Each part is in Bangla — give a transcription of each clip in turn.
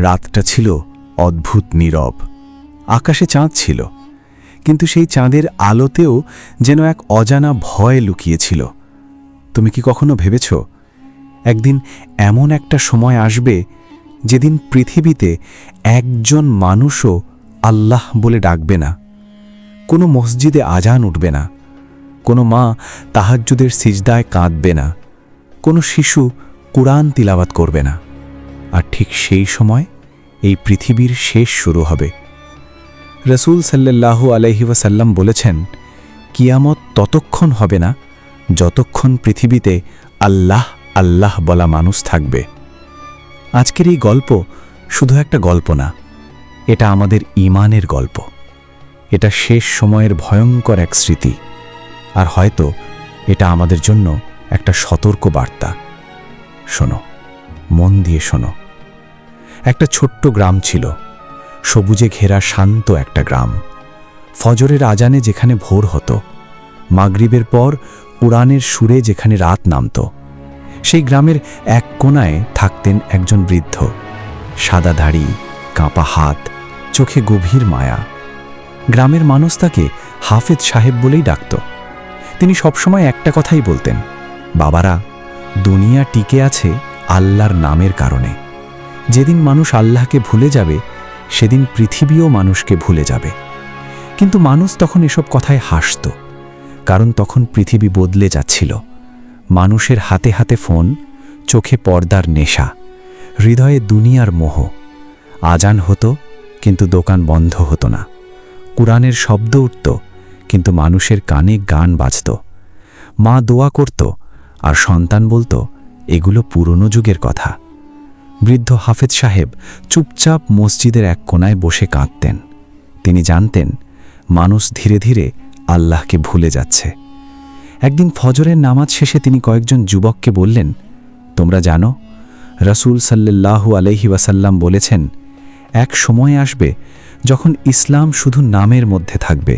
রাতটা ছিল অদ্ভুত নীরব। আকাশে চাঁদ ছিল, কিন্তু সেই চাঁদের আলোতেও যেন এক অজানা ভয় লুকিয়েছিল। তুমি কি কখনো ভেবেছ একদিন এমন একটা সময় আসবে যেদিন পৃথিবীতে একজন মানুষও আল্লাহ বলে ডাকবে না, কোনো মসজিদে আজান উঠবে না, কোনো মা তাহাজ্জুদের সিজদায় কাঁদবে না, কোনো শিশু কুরআন তিলাওয়াত করবে না। আর ঠিক সেই সময় এই পৃথিবীর শেষ শুরু হবে। রসূল সাল্লাল্লাহু আলাইহি ওয়াসাল্লাম বলেছেন, কিয়ামত ততক্ষণ হবে না যতক্ষণ পৃথিবীতে আল্লাহ আল্লাহ বলা মানুষ থাকবে। আজকের এই গল্প শুধু একটা গল্প না, এটা আমাদের ঈমানের গল্প। এটা শেষ সময়ের ভয়ঙ্কর এক স্মৃতি, আর হয়তো এটা আমাদের জন্য একটা সতর্ক বার্তা। শোনো, মন দিয়ে শোনো। একটা ছোট্ট গ্রাম ছিল, সবুজে ঘেরা শান্ত একটা গ্রাম। ফজরের আজানে যেখানে ভোর হতো, মাগরিবের পর কুরআনের সুরে যেখানে রাত নামত, সেই গ্রামের এক কোণায় থাকতেন একজন বৃদ্ধ, সাদা দাড়ি, কাঁপা হাত, চোখে গভীর মায়া। গ্রামের মানুষ তাকে হাফেজ সাহেব বলেই ডাকত। তিনি সবসময় একটা কথাই বলতেন, বাবারা, দুনিয়া টিকে আছে আল্লাহর নামের কারণে। যেদিন মানুষ আল্লাহকে ভুলে যাবে, সেদিন পৃথিবীও মানুষকে ভুলে যাবে। কিন্তু মানুষ তখন এসব কথায় হাসত, কারণ তখন পৃথিবী বদলে যাচ্ছিল। মানুষের হাতে হাতে ফোন, চোখে পর্দার নেশা, হৃদয়ে দুনিয়ার মোহ। আজান হতো, কিন্তু দোকান বন্ধ হতো না। কুরআনের শব্দ উঠত, কিন্তু মানুষের কানে গান বাজত। মা দোয়া করত, আর সন্তান বলতো, এগুলো পুরনো যুগের কথা। বৃদ্ধ হাফেজ সাহেব চুপচাপ মসজিদের এক কোণায় বসে কাঁদতেন। তিনি জানতেন মানুষ ধীরে ধীরে আল্লাহকে ভুলে যাচ্ছে। একদিন ফজরের নামাজ শেষে তিনি কয়েকজন যুবককে বললেন, তোমরা জানো, রসূল সাল্লাল্লাহু আলাইহি ওয়াসাল্লাম বলেছেন, এক সময় আসবে যখন ইসলাম শুধু নামের মধ্যে থাকবে,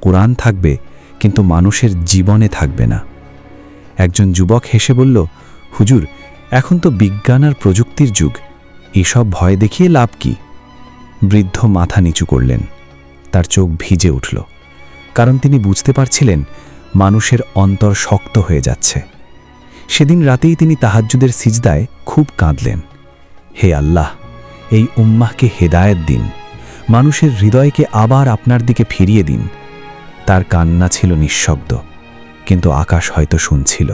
কুরআন থাকবে, কিন্তু মানুষের জীবনে থাকবে না। একজন যুবক হেসে বলল, হুজুর, এখন তো বিজ্ঞান আর প্রযুক্তির যুগ, এসব ভয় দেখিয়ে লাভ কি? বৃদ্ধ মাথা নিচু করলেন। তার চোখ ভিজে উঠল, কারণ তিনি বুঝতে পারছিলেন মানুষের অন্তর শক্ত হয়ে যাচ্ছে। সেদিন রাতেই তিনি তাহাজ্জুদের সিজদায় খুব কাঁদলেন। হে আল্লাহ, এই উম্মাহকে হেদায়েত দিন, মানুষের হৃদয়কে আবার আপনার দিকে ফিরিয়ে দিন। তার কান্না ছিল নিঃশব্দ, কিন্তু আকাশ হয়তো শুনছিল।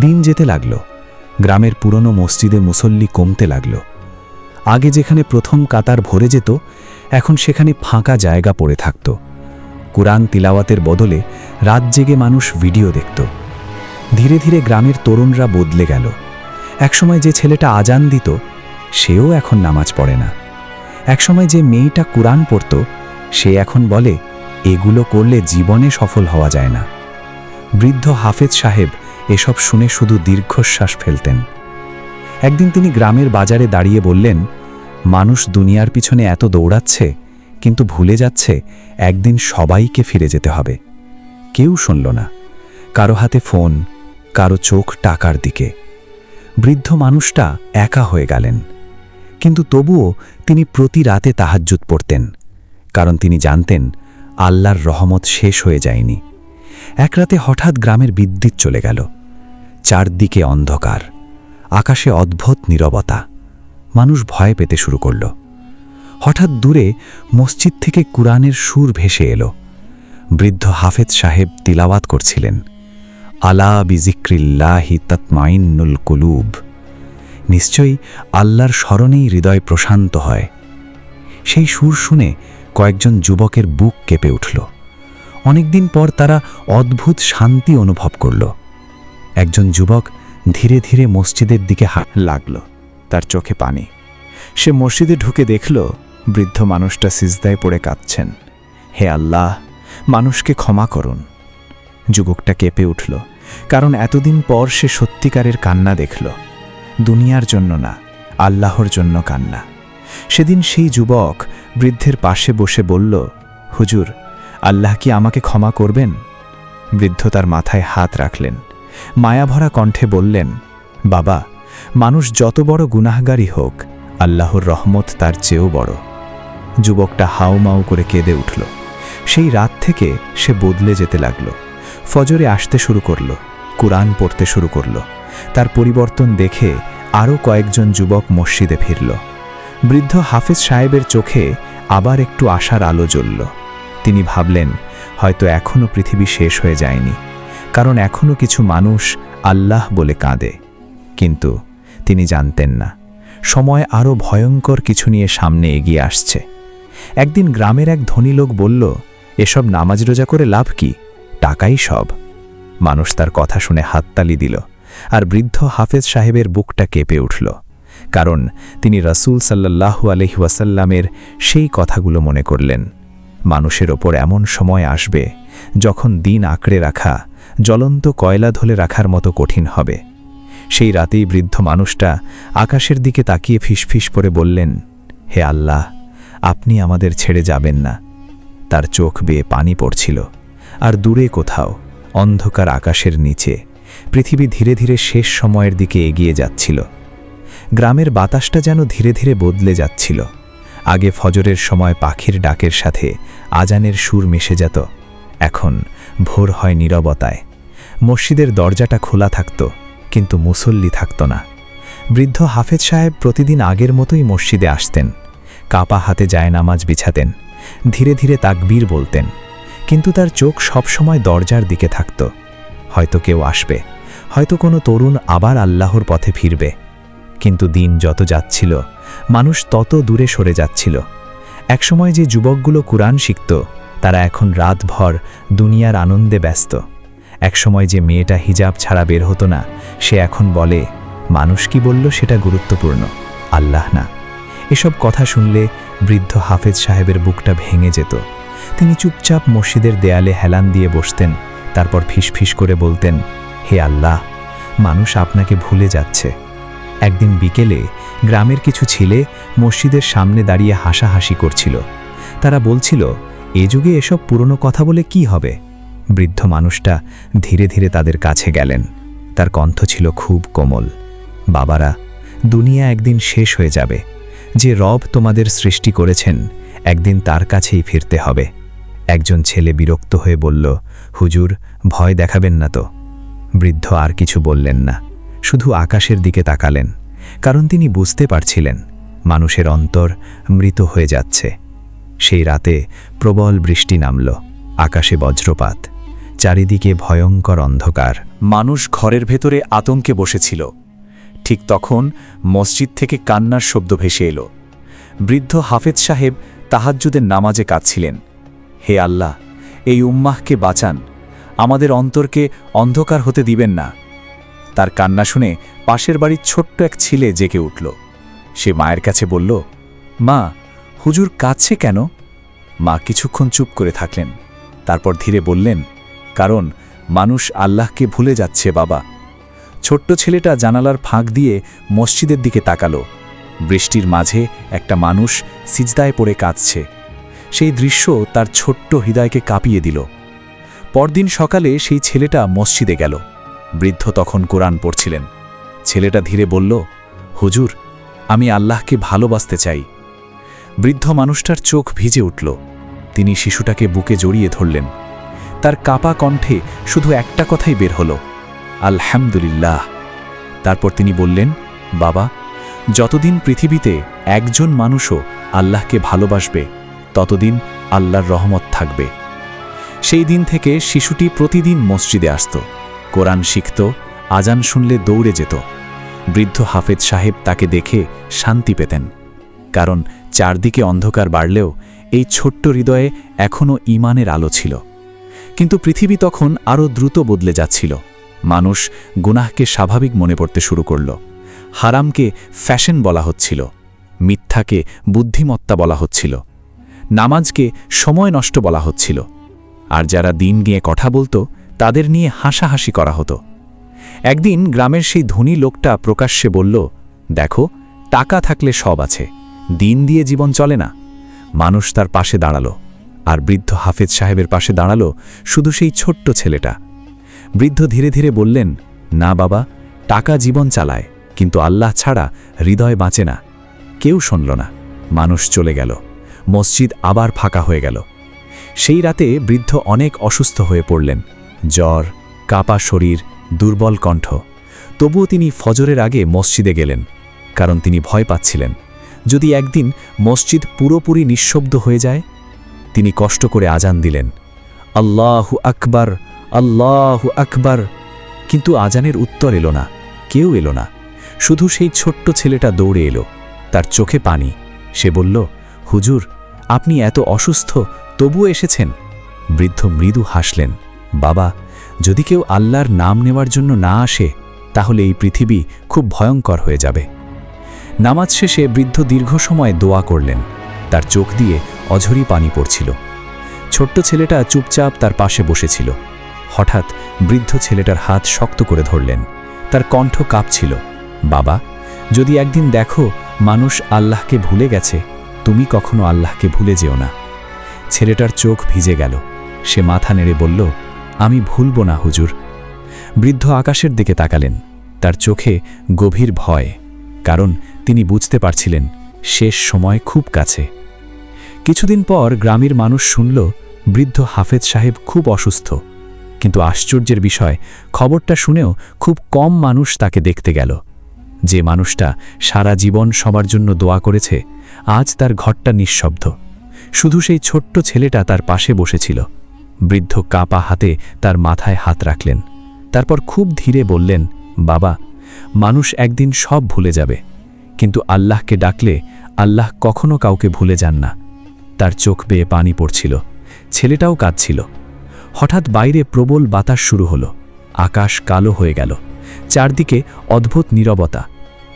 দিন যেতে লাগল, গ্রামের পুরনো মসজিদে মুসল্লি কমতে লাগল। আগে যেখানে প্রথম কাতার ভরে যেত, এখন সেখানে ফাঁকা জায়গা পড়ে থাকত। কুরআন তিলাওয়াতের বদলে রাত জেগে মানুষ ভিডিও দেখত। ধীরে ধীরে গ্রামের তরুণরা বদলে গেল। একসময় যে ছেলেটা আজান দিত, সেও এখন নামাজ পড়ে না। একসময় যে মেয়েটা কুরআন পড়ত, সে এখন বলে, এগুলো করলে জীবনে সফল হওয়া যায় না। বৃদ্ধ হাফেজ সাহেব এসব শুনে শুধু দীর্ঘশ্বাস ফেলতেন। একদিন তিনি গ্রামের বাজারে দাঁড়িয়ে বললেন, মানুষ দুনিয়ার পিছনে এত দৌড়াচ্ছে, কিন্তু ভুলে যাচ্ছে একদিন সবাইকে ফিরে যেতে হবে। কেউ শুনল না। কারো হাতে ফোন, কারো চোখ টাকার দিকে। বৃদ্ধ মানুষটা একা হয়ে গেলেন, কিন্তু তবুও তিনি প্রতি রাতে তাহাজ্জুদ পড়তেন, কারণ তিনি জানতেন আল্লাহর রহমত শেষ হয়ে যায়নি। এক রাতে হঠাৎ গ্রামের বিদ্যুৎ চলে গেল। চারদিকে অন্ধকার, আকাশে অদ্ভুত নীরবতা। মানুষ ভয় পেতে শুরু করল। হঠাৎ দূরে মসজিদ থেকে কুরআনের সুর ভেসে এলো। বৃদ্ধ হাফেজ সাহেব তিলাওয়াত করছিলেন, আলা বিজিক্রিল্লাহি তাতমাইন্নুল কুলুব। নিশ্চয়ই আল্লাহর স্মরণেই হৃদয় প্রশান্ত হয়। সেই সুর শুনে কয়েকজন যুবকের বুক কেঁপে উঠল। অনেকদিন পর তারা অদ্ভুত শান্তি অনুভব করল। একজন যুবক ধীরে ধীরে মসজিদের দিকে হাঁটতে লাগল, তার চোখে পানি। সে মসজিদে ঢুকে দেখল বৃদ্ধ মানুষটা সিজদায় পড়ে কাঁদছেন। হে আল্লাহ, মানুষকে ক্ষমা করুন। যুবকটা কেঁপে উঠল, কারণ এতদিন পর সে সত্যিকারের কান্না দেখল। দুনিয়ার জন্য না, আল্লাহর জন্য কান্না। সেদিন সেই যুবক বৃদ্ধের পাশে বসে বলল, হুজুর, আল্লাহ কি আমাকে ক্ষমা করবেন? বৃদ্ধ তার মাথায় হাত রাখলেন, মায়াভরা কণ্ঠে বললেন, বাবা, মানুষ যত বড় গুনাহগারই হোক, আল্লাহর রহমত তার চেয়েও বড়। যুবকটা হাউমাউ করে কেঁদে উঠল। সেই রাত থেকে সে বদলে যেতে লাগল। ফজরে আসতে শুরু করল, কুরআন পড়তে শুরু করল। তার পরিবর্তন দেখে আরও কয়েকজন যুবক মসজিদে ফিরল। বৃদ্ধ হাফেজ সাহেবের চোখে আবার একটু আশার আলো জ্বলল। তিনি ভাবলেন, হয়তো এখনও পৃথিবী শেষ হয়ে যায়নি, কারণ এখনও কিছু মানুষ আল্লাহ বলে কাঁদে। কিন্তু তিনি জানতেন না, সময় আরও ভয়ঙ্কর কিছু নিয়ে সামনে এগিয়ে আসছে। একদিন গ্রামের এক ধনী লোক বলল, এসব নামাজ রোজা করে লাভ কি? টাকাই সব। মানুষ তার কথা শুনে হাততালি দিল, আর বৃদ্ধ হাফেজ সাহেবের বুকটা কেঁপে উঠল, কারণ তিনি রাসূল সাল্লাল্লাহু আলাইহি ওয়াসাল্লামের সেই কথাগুলো মনে করলেন। মানুষের ওপর এমন সময় আসবে যখন দিন আঁকড়ে রাখা জ্বলন্ত কয়লা ধরে রাখার মতো কঠিন হবে। সেই রাতেই বৃদ্ধ মানুষটা আকাশের দিকে তাকিয়ে ফিসফিস করে বললেন, হে আল্লাহ, আপনি আমাদের ছেড়ে যাবেন না। তার চোখ বেয়ে পানি পড়ছিল, আর দূরে কোথাও অন্ধকার আকাশের নিচে পৃথিবী ধীরে ধীরে শেষ সময়ের দিকে এগিয়ে যাচ্ছিল। গ্রামের বাতাসটা যেন ধীরে ধীরে বদলে যাচ্ছিল। আগে ফজরের সময় পাখির ডাকের সাথে আজানের সুর মিশে যেত, এখন ভোর হয় নীরবতায়। মসজিদের দরজাটা খোলা থাকত, কিন্তু মুসল্লি থাকত না। বৃদ্ধ হাফেজ সাহেব প্রতিদিন আগের মতোই মসজিদে আসতেন, কাপা হাতে জায়নামাজ বিছাতেন, ধীরে ধীরে তাকবীর বলতেন, কিন্তু তার চোখ সবসময় দরজার দিকে থাকত। হয়তো কেউ আসবে, হয়তো কোনো তরুণ আবার আল্লাহর পথে ফিরবে। কিন্তু দিন যত যাচ্ছিল, মানুষ তত দূরে সরে যাচ্ছিল। একসময় যে যুবকগুলো কুরআন শিখত, তারা এখন রাতভর দুনিয়ার আনন্দে ব্যস্ত। একসময় যে মেয়েটা হিজাব ছাড়া বের হতো না, সে এখন বলে, মানুষ কি বলল সেটা গুরুত্বপূর্ণ, আল্লাহ না। এসব কথা শুনলে বৃদ্ধ হাফেজ সাহেবের বুকটা ভেঙে যেত। তিনি চুপচাপ মসজিদের দেয়ালে হেলান দিয়ে বসতেন, তারপর ফিসফিস করে বলতেন, হে আল্লাহ, মানুষ আপনাকে ভুলে যাচ্ছে। একদিন বিকেলে গ্রামের কিছু ছেলে মসজিদের সামনে দাঁড়িয়ে হাসাহাসি করছিল। তারা বলছিল, এ যুগে এসব পুরনো কথা বলে কি হবে? বৃদ্ধ মানুষটা ধীরে ধীরে তাদের কাছে গেলেন। তার কণ্ঠ ছিল খুব কোমল, বাবারা, দুনিয়া একদিন শেষ হয়ে যাবে। যে রব তোমাদের সৃষ্টি করেছেন, একদিন তার কাছেই ফিরতে হবে। একজন ছেলে বিরক্ত হয়ে বলল, হুজুর, ভয় দেখাবেন না তো? বৃদ্ধ আর কিছু বললেন না, শুধু আকাশের দিকে তাকালেন, কারণ তিনি বুঝতে পারছিলেন মানুষের অন্তর মৃত হয়ে যাচ্ছে। সেই রাতে প্রবল বৃষ্টি নামল, আকাশে বজ্রপাত, চারিদিকে ভয়ঙ্কর অন্ধকার। মানুষ ঘরের ভেতরে আতঙ্কে বসেছিল। ঠিক তখন মসজিদ থেকে কান্নার শব্দ ভেসে এলো। বৃদ্ধ হাফেজ সাহেব তাহাজ্জুদের নামাজে কাঁদছিলেন। হে আল্লাহ, এই উম্মাহকে বাঁচান, আমাদের অন্তরকে অন্ধকার হতে দিবেন না। তার কান্না শুনে পাশের বাড়ির ছোট্ট এক ছেলে জেগে উঠল। সে মায়ের কাছে বলল, মা, হুজুর কাঁদছে কেন? মা কিছুক্ষণ চুপ করে থাকলেন, তারপর ধীরে বললেন, কারণ মানুষ আল্লাহকে ভুলে যাচ্ছে বাবা। ছোট্ট ছেলেটা জানালার ফাঁক দিয়ে মসজিদের দিকে তাকালো। বৃষ্টির মাঝে একটা মানুষ সিজদায় পড়ে কাঁদছে। সেই দৃশ্য তার ছোট্ট হৃদয়কে কাঁপিয়ে দিল। পরদিন সকালে সেই ছেলেটা মসজিদে গেল। বৃদ্ধ তখন কোরআন পড়ছিলেন। ছেলেটা ধীরে বলল, হুজুর, আমি আল্লাহকে ভালোবাসতে চাই। বৃদ্ধ মানুষটার চোখ ভিজে উঠল। তিনি শিশুটাকে বুকে জড়িয়ে ধরলেন। তার কাপা কণ্ঠে শুধু একটা কথাই বের হলো, আলহামদুলিল্লাহ। তারপর তিনি বললেন, বাবা, যতদিন পৃথিবীতে একজন মানুষও আল্লাহকে ভালোবাসবে, ততদিন আল্লাহর রহমত থাকবে। সেই দিন থেকে শিশুটি প্রতিদিন মসজিদে আসত, কোরআন শিখত, আজান শুনলে দৌড়ে যেত। বৃদ্ধ হাফেজ সাহেব তাকে দেখে শান্তি পেতেন, কারণ চারদিকে অন্ধকার বাড়লেও এই ছোট্ট হৃদয়ে এখনও ঈমানের আলো ছিল। কিন্তু পৃথিবী তখন আরও দ্রুত বদলে যাচ্ছিল। মানুষ গুনাহকে স্বাভাবিক মনে করতে শুরু করল। হারামকে ফ্যাশন বলা হচ্ছিল, মিথ্যাকে বুদ্ধিমত্তা বলা হচ্ছিল, নামাজকে সময় নষ্ট বলা হচ্ছিল। আর যারা দিন নিয়ে কথা বলতো, তাদের নিয়ে হাসাহাসি করা হতো। একদিন গ্রামের সেই ধনী লোকটা প্রকাশ্যে বলল, দেখো, টাকা থাকলে সব আছে, দিন দিয়ে জীবন চলে না। মানুষ তার পাশে দাঁড়ালো, আর বৃদ্ধ হাফেজ সাহেবের পাশে দাঁড়ালো শুধু সেই ছোট্ট ছেলেটা। বৃদ্ধ ধীরে ধীরে বললেন, না বাবা, টাকা জীবন চালায়, কিন্তু আল্লাহ ছাড়া হৃদয় বাঁচে না। কেউ শুনল না। মানুষ চলে গেল, মসজিদ আবার ফাঁকা হয়ে গেল। সেই রাতে বৃদ্ধ অনেক অসুস্থ হয়ে পড়লেন, জ্বর, কাঁপা শরীর, দুর্বল কণ্ঠ। তবুও তিনি ফজরের আগে মসজিদে গেলেন, কারণ তিনি ভয় পাচ্ছিলেন যদি একদিন মসজিদ পুরোপুরি নিঃশব্দ হয়ে যায়। তিনি কষ্ট করে আজান দিলেন, আল্লাহু আকবার, আল্লাহু আকবার। কিন্তু আজানের উত্তর এলো না, কেউ এলো না। শুধু সেই ছোট্ট ছেলেটা দৌড়ে এলো, তার চোখে পানি। সে বলল, হুজুর, আপনি এত অসুস্থ তবুও এসেছেন। বৃদ্ধ মৃদু হাসলেন, বাবা, যদি কেউ আল্লাহর নাম নেওয়ার জন্য না আসে তাহলে এই পৃথিবী খুব ভয়ঙ্কর হয়ে যাবে। নামাজ শেষে বৃদ্ধ দীর্ঘ সময় দোয়া করলেন, তার চোখ দিয়ে অঝরি পানি পড়ছিল। ছোট্ট ছেলেটা চুপচাপ তার পাশে বসেছিল। হঠাৎ বৃদ্ধ ছেলেটার হাত শক্ত করে ধরলেন, তার কণ্ঠ কাঁপছিল, বাবা, যদি একদিন দেখো মানুষ আল্লাহকে ভুলে গেছে, তুমি কখনো আল্লাহকে ভুলে যেও না। ছেলেটার চোখ ভিজে গেল। সে মাথা নেড়ে বলল, আমি ভুলব না হুজুর। বৃদ্ধ আকাশের দিকে তাকালেন, তার চোখে গভীর ভয়, কারণ তিনি বুঝতে পারছিলেন শেষ সময় খুব কাছে। কিছুদিন পর গ্রামের মানুষ শুনল বৃদ্ধ হাফেজ সাহেব খুব অসুস্থ। কিন্তু আশ্চর্যের বিষয়, খবরটা শুনেও খুব কম মানুষ তাকে দেখতে গেল। যে মানুষটা সারা জীবন সবার জন্য দোয়া করেছে, আজ তার ঘরটা নিঃশব্দ। শুধু সেই ছোট্ট ছেলেটা তার পাশে বসেছিল। বৃদ্ধ কাঁপা হাতে তার মাথায় হাত রাখলেন, তারপর খুব ধীরে বললেন, বাবা, মানুষ একদিন সব ভুলে যাবে, কিন্তু আল্লাহকে ডাকলে আল্লাহ কখনো কাউকে ভুলে যান না। তার চোখ বেয়ে পানি পড়ছিল, ছেলেটাও কাঁদছিল। হঠাৎ বাইরে প্রবল বাতাস শুরু হলো, আকাশ কালো হয়ে গেল, চারদিকে অদ্ভুত নীরবতা।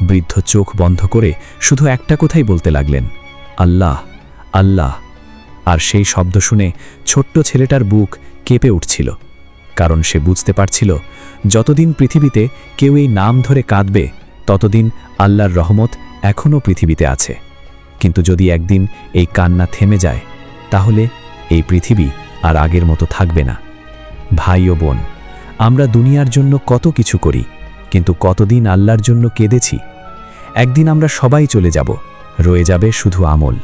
বৃদ্ধ চোখ বন্ধ করে শুধু একটা কথাই বলতে লাগলেন, আল্লাহ, আল্লাহ। আর সেই শব্দ শুনে ছোট্ট ছেলেটার বুক কেঁপে উঠছিল, কারণ সে বুঝতে পারছিল যতদিন পৃথিবীতে কেউ এই নাম ধরে কাঁদবে ততদিন আল্লাহর রহমত এখনও পৃথিবীতে আছে। কিন্তু যদি একদিন এই কান্না থেমে যায় তাহলে এই পৃথিবী আর আগের মতো থাকবে না। ভাই ও বোন, আমরা দুনিয়ার জন্য কত কিছু করি, কিন্তু কতদিন আল্লাহর জন্য কেঁদেছি? একদিন আমরা সবাই চলে যাব, রয়ে যাবে শুধু আমল।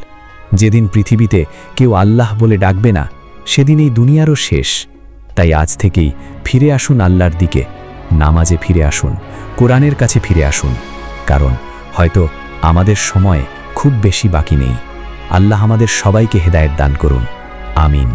যেদিন পৃথিবীতে কেউ আল্লাহ বলে ডাকবে না, সেদিন এই দুনিয়ারও শেষ। তাই আজ থেকেই ফিরে আসুন আল্লাহর দিকে, নামাজে ফিরে আসুন, কোরআনের কাছে ফিরে আসুন, কারণ হয়তো আমাদের সময় খুব বেশি বাকি নেই। আল্লাহ আমাদের সবাইকে হেদায়েত দান করুন, আমিন।